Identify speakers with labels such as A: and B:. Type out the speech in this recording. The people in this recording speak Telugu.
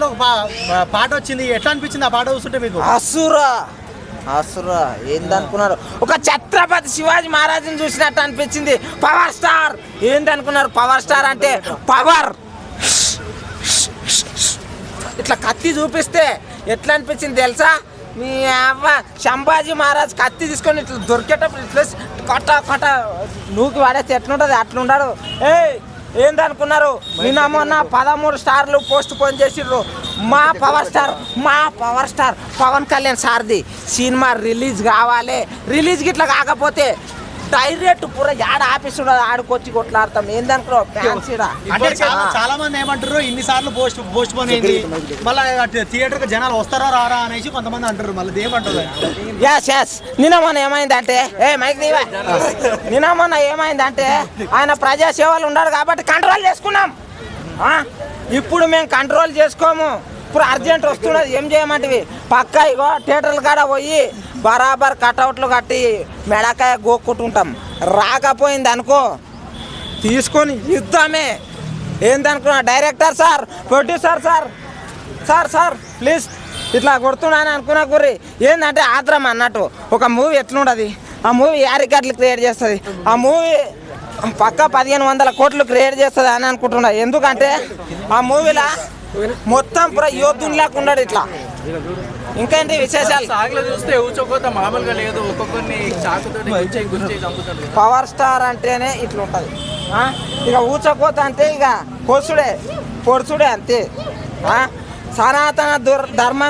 A: లో పాట వచ్చింది, ఎట్లా అనిపించింది ఆ పాట చూస్తుంటే మీకు?
B: అసురా ఏందనుకున్నారు? ఒక ఛత్రపతి శివాజీ మహారాజుని చూసినట్టు అనిపించింది. పవర్ స్టార్ ఏందనుకున్నారు? పవర్ స్టార్ అంటే పవర్. ఇట్లా కత్తి చూపిస్తే ఎట్లా అనిపించింది తెలుసా? మీ అవ్వ సంభాజీ మహారాజ్ కత్తి తీసుకొని ఇట్లా దొరికేటప్పుడు ఇట్లా కొట్ట నూకి వాడేస్తే ఎట్లుంటుంది అట్లుంటాడు. ఏందనుకున్నారు? నిన్న మొన్న 13 స్టార్లు పోస్ట్ పోన్ చేసిర్రు. మా పవర్ స్టార్ పవన్ కళ్యాణ్ సార్ది సినిమా రిలీజ్ కావాలి. రిలీజ్ గిట్లా కాకపోతే డైరెక్ట్ పూర యాడ ఆఫీసు ఆడుకొచ్చి కొట్లాడతాం. ఏందనుకున్నావు?
A: అంటే చాలా మంది ఏమంటారు, ఇన్నిసార్లు పోస్ట్ పోన్ అయింది, మళ్ళీ థియేటర్ కి జనాలు వస్తారా రారా అనేసి కొంతమంది అంటారు. మళ్ళీ ఏమంటారు?
B: నిన్న మొన్న ఏమైందంటే నిన్న మొన్న ఏమైందంటే ఆయన ప్రజాసేవలు ఉన్నాడు కాబట్టి కంట్రోల్ చేసుకున్నాం. ఇప్పుడు మేము కంట్రోల్ చేసుకోము. ఇప్పుడు అర్జెంట్ వస్తున్నది, ఏం చేయమంటివి? పక్క ఇగో థియేటర్లు కాడ పోయి బరాబర్ కటౌట్లు కట్టి మెడకాయ గోక్కుంటుంటాం. రాకపోయింది అనుకో తీసుకొని యుద్ధమే. ఏందనుకున్నా? Director sir, producer sir please ఇట్లా కొడుతున్నాను అనుకున్నా గురి ఏంటంటే ఆత్రం అన్నట్టు. ఒక మూవీ ఎట్లుండదు, ఆ మూవీ 50 కోట్లు క్రియేట్ చేస్తుంది, ఆ మూవీ పక్క 1500 కోట్లు క్రియేట్ చేస్తుంది అని అనుకుంటున్నా. ఎందుకంటే ఆ మూవీలో మొత్తం పూర యోధునిలాగా ఉన్నాడు. ఇట్లా ఇంకేంటి విశేషాలు?
C: చూస్తే మామూలుగా లేదు,
B: పవర్ స్టార్ అంటేనే ఇట్లా ఉంటుంది. ఇక ఊచకోత అంటే ఇక పొడుచుడే అంతే. సనాతన ధర్మం